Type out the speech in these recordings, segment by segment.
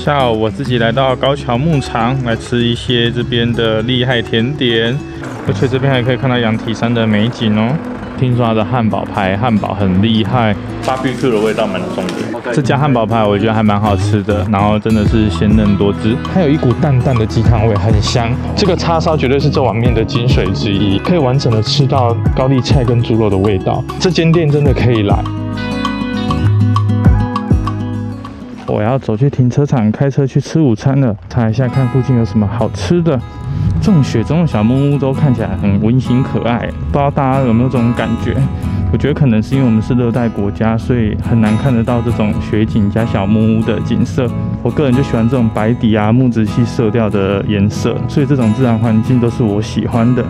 下午我自己来到高桥牧场来吃一些这边的厉害甜点，而且这边还可以看到羊蹄山的美景哦。听说它的汉堡排汉堡很厉害 ，barbecue 的味道蛮重的。这家汉堡排我觉得还蛮好吃的，然后真的是鲜嫩多汁，还有一股淡淡的鸡汤味，很香。这个叉烧绝对是这碗面的精髓之一，可以完整的吃到高丽菜跟猪肉的味道。这间店真的可以来。我要走去停车场开车去吃午餐了，查一下看附近有什么好吃的。这种雪中的小木屋都看起来很温馨可爱，不知道大家有没有这种感觉？我觉得可能是因为我们是热带国家，所以很难看得到这种雪景加小木屋的景色。我个人就喜欢这种白底啊、木质系色调的颜色，所以这种自然环境都是我喜欢的。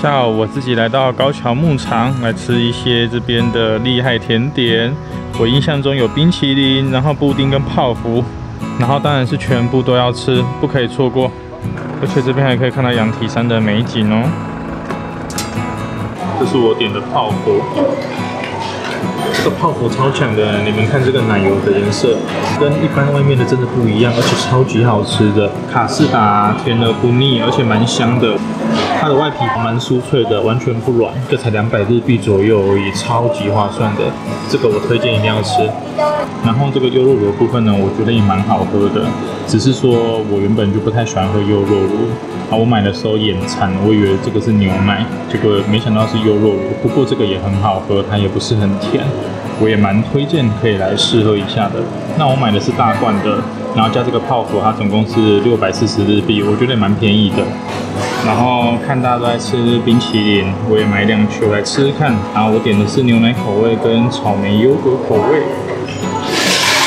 下午我自己来到高桥牧场来吃一些这边的厉害甜点。我印象中有冰淇淋，然后布丁跟泡芙，然后当然是全部都要吃，不可以错过。而且这边还可以看到羊蹄山的美景哦。这是我点的泡芙，这个泡芙超强的，你们看这个奶油的颜色，跟一般外面的真的不一样，而且超级好吃的。卡士达甜而不腻，而且蛮香的。它的外皮蛮酥脆的，完全不软，这才200日币左右而已，超级划算的。这个我推荐一定要吃。然后这个优酪乳的部分呢，我觉得也蛮好喝的，只是说我原本就不太喜欢喝优酪乳啊。我买的时候眼馋，我以为这个是牛奶，结果没想到是优酪乳。不过这个也很好喝，它也不是很甜，我也蛮推荐可以来试喝一下的。那我买的是大罐的，然后加这个泡芙，它总共是640日币，我觉得也蛮便宜的。然后看大家都在吃冰淇淋，我也买2球来吃吃看。然后我点的是牛奶口味跟草莓优格口味。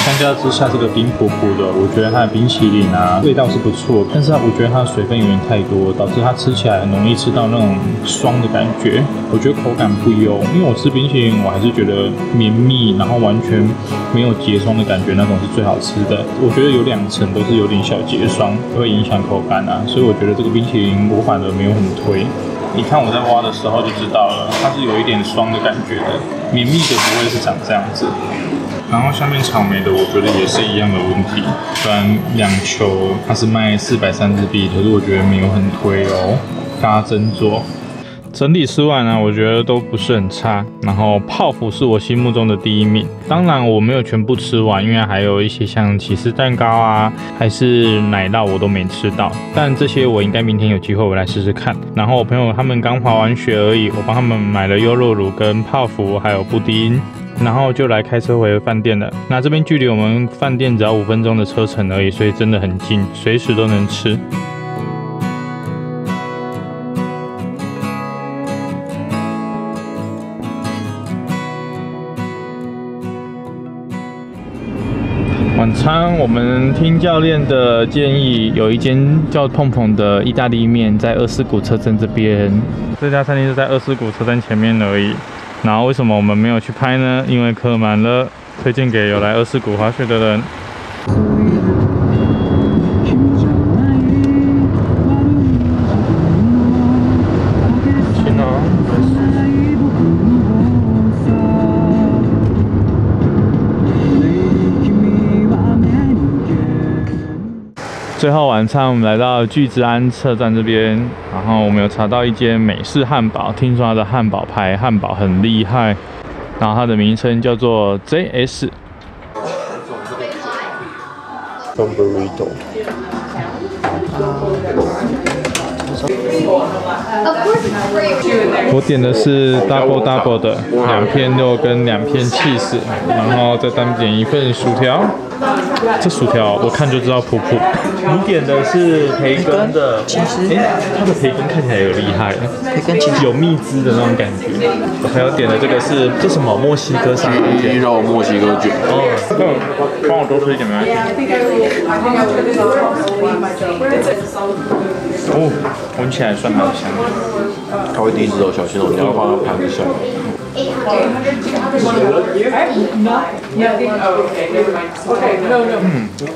相较之下，这个冰扑扑的，我觉得它的冰淇淋啊味道是不错，但是我觉得它的水分有点太多，导致它吃起来很容易吃到那种霜的感觉。我觉得口感不优，因为我吃冰淇淋，我还是觉得绵密，然后完全没有结霜的感觉，那种是最好吃的。我觉得有2层都是有点小结霜，会影响口感啊，所以我觉得这个冰淇淋我反而没有很推。你看我在挖的时候就知道了，它是有一点霜的感觉的，绵密的不会是长这样子。然后下面草莓的，我觉得也是一样的问题。虽然2球它是卖430日币，可是我觉得没有很推哦，大家斟酌。整体吃完呢，我觉得都不是很差。然后泡芙是我心目中的第1名，当然我没有全部吃完，因为还有一些像起司蛋糕啊，还是奶酪我都没吃到。但这些我应该明天有机会我来试试看。然后我朋友他们刚滑完雪而已，我帮他们买了优酪乳跟泡芙，还有布丁。然后就来开车回饭店了。那这边距离我们饭店只要5分钟的车程而已，所以真的很近，随时都能吃。晚餐我们听教练的建议，有一间叫碰碰的意大利面在二世谷车站这边。这家餐厅是在二世谷车站前面而已。然后为什么我们没有去拍呢？因为客满了，推荐给有来二世谷滑雪的人。行哦。最后晚餐我们来到巨之安车站这边，然后我们有查到一间美式汉堡，听说它的汉堡排汉堡很厉害，然后它的名称叫做 JS。我点的是 double 的2片肉跟2片cheese，然后再单点1份薯条。这薯条我看就知道普普。你点的是培根的，其实它的培根看起来有厉害，培根其实有蜜汁的那种感觉。我还有点的这个是这什么墨西哥沙拉卷，肉墨西哥卷。帮我多吃一点没关系。哦，闻起来算蛮香的。它会滴汁哦，小心哦，你要放在盘子下。我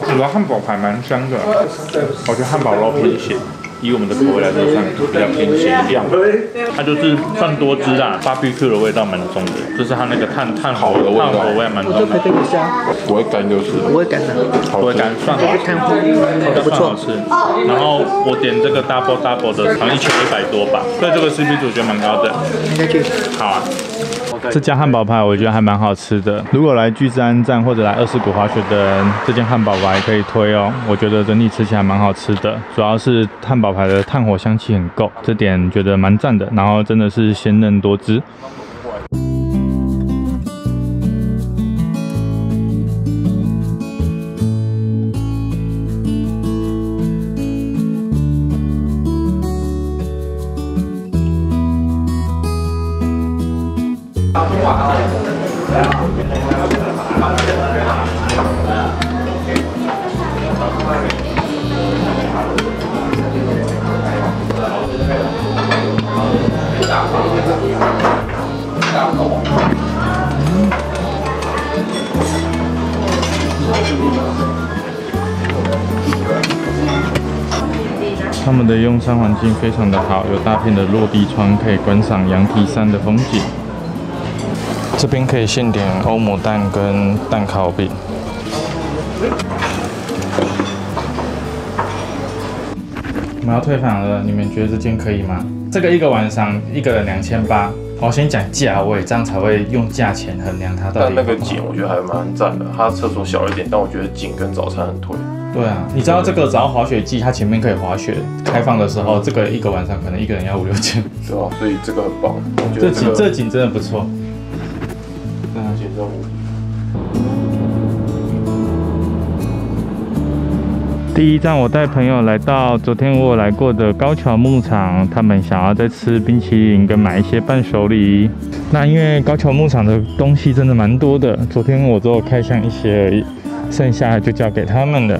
觉得汉堡排蛮香的，我觉得汉堡肉偏咸。以我们的口味来说，算比较偏咸亮。它就是算多汁啦，barbecue 的味道蛮重的，就是它那个炭火味蛮重的。不会干就是了。不会干的，不会干，算好吃，炭火都不错。然后我点这个 double 的，好像1100多吧，所以这个 CP 值我觉得蛮高的。应该去。好啊。这家汉堡排我觉得还蛮好吃的，如果来巨山站或者来20股滑雪的人，这间汉堡排可以推哦。我觉得整体吃起来蛮好吃的，主要是汉堡排的炭火香气很够，这点觉得蛮赞的。然后真的是鲜嫩多汁。他们的用餐环境非常的好，有大片的落地窗，可以观赏羊蹄山的风景。这边可以现点欧姆蛋跟蛋烤饼。我们要退房了，你们觉得这间可以吗？这个一个晚上一个人2800。我先讲价位，这样才会用价钱衡量它到底。但那个景我觉得还蛮赞的，它厕所小一点，但我觉得景跟早餐很推。对啊，你知道这个只要滑雪季，它前面可以滑雪，开放的时候，这个一个晚上可能一个人要5、6千。对啊，所以这个很棒。这景真的不错。对啊，景真无敌。第一站，我带朋友来到昨天我有来过的高桥牧场，他们想要再吃冰淇淋跟买一些伴手礼。那因为高桥牧场的东西真的蛮多的，昨天我只有开箱一些而已，剩下就交给他们了。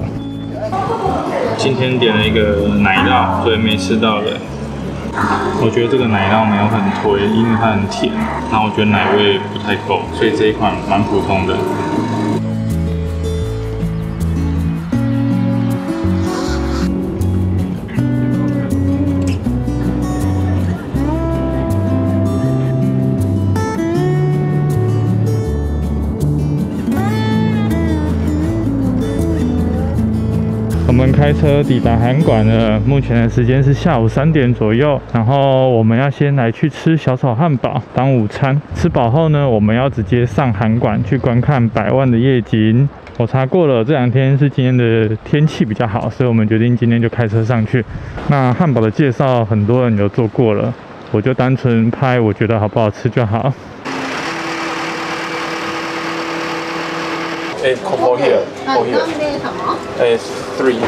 今天点了一个奶酪，所以没吃到的。我觉得这个奶酪没有很推，因为它很甜，那我觉得奶味不太够，所以这一款蛮普通的。我们开车抵达函馆了，目前的时间是下午3点左右。然后我们要先来去吃小炒汉堡当午餐。吃饱后呢，我们要直接上函馆去观看100万的夜景。我查过了，这2天是今天的天气比较好，所以我们决定今天就开车上去。那汉堡的介绍很多人有做过了，我就单纯拍我觉得好不好吃就好。combo here. Oh here. 3.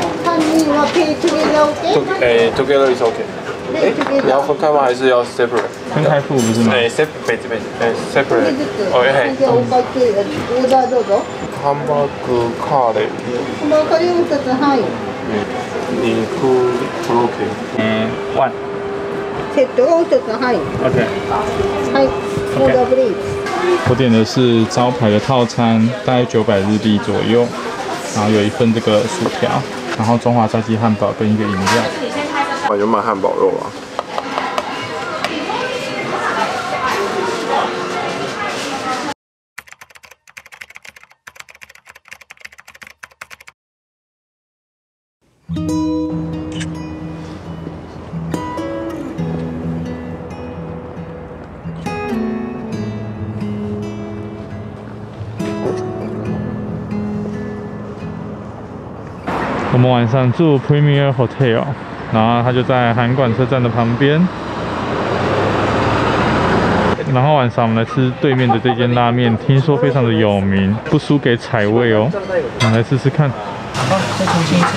Together is okay. 你要分开吗？还是要 separate？ 分开付不是吗？separate。哦，嘿。ハンバーグカレー。ハンバーグカレー2つ、はい。肉コロッケ。1。セットが1つ、はい。OK。はい。オーダープリーズ。我点的是招牌的套餐，大概900日币左右，然后有一份这个薯条，然后中华炸鸡汉堡跟一个饮料。我就卖汉堡肉啊。我们晚上住 Premier Hotel， 然后它就在函馆车站的旁边。然后晚上我们来吃对面的这间拉面，听说非常的有名，不输给彩味哦。我们来试试看。好，再重新一次。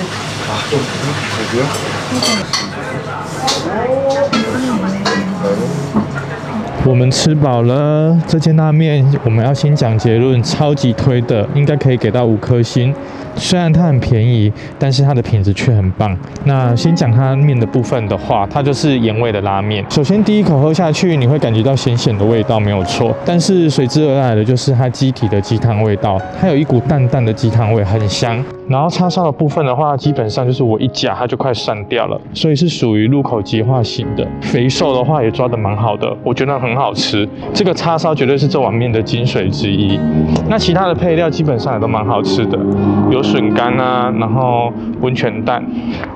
我们吃饱了，这间拉面我们要先讲结论，超级推的，应该可以给到5颗星。虽然它很便宜，但是它的品质却很棒。那先讲它面的部分的话，它就是盐味的拉面。首先第一口喝下去，你会感觉到咸咸的味道，没有错。但是随之而来的就是它鸡体的鸡汤味道，它有一股淡淡的鸡汤味，很香。然后叉烧的部分的话，基本上就是我一夹它就快散掉了，所以是属于入口即化型的。肥瘦的话也抓得蛮好的，我觉得很好吃。这个叉烧绝对是这碗面的精髓之一。那其他的配料基本上也都蛮好吃的，有笋干啊，然后温泉蛋，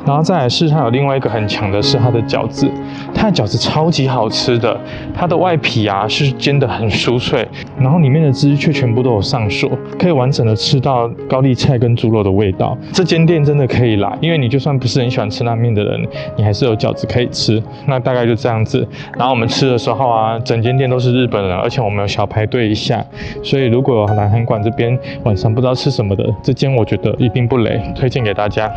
然后再来是它有另外一个很强的是它的饺子，它的饺子超级好吃的，它的外皮啊是煎得很酥脆，然后里面的汁却全部都有上锁，可以完整的吃到高丽菜跟猪肉的味道。这间店真的可以来，因为你就算不是很喜欢吃拉面的人，你还是有饺子可以吃。那大概就这样子。然后我们吃的时候啊，整间店都是日本人，而且我们有小排队一下，所以如果有南韩馆这边晚上不知道吃什么的，这间我觉得一定不雷，推荐给大家。